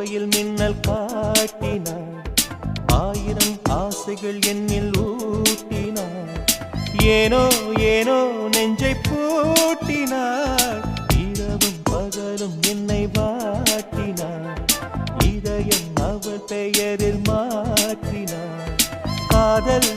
போர்வையில் மின்னல் காட்டினாள், ஆயிரம் ஆசைகள் என்னில் ஊட்டினாள். ஏனோ ஏனோ நெஞ்சை பூட்டினாள், இரவும் பகலும் என்னை வாட்டினாள். இதயம் அவள் பெயரில் மாற்றினாள். காதல்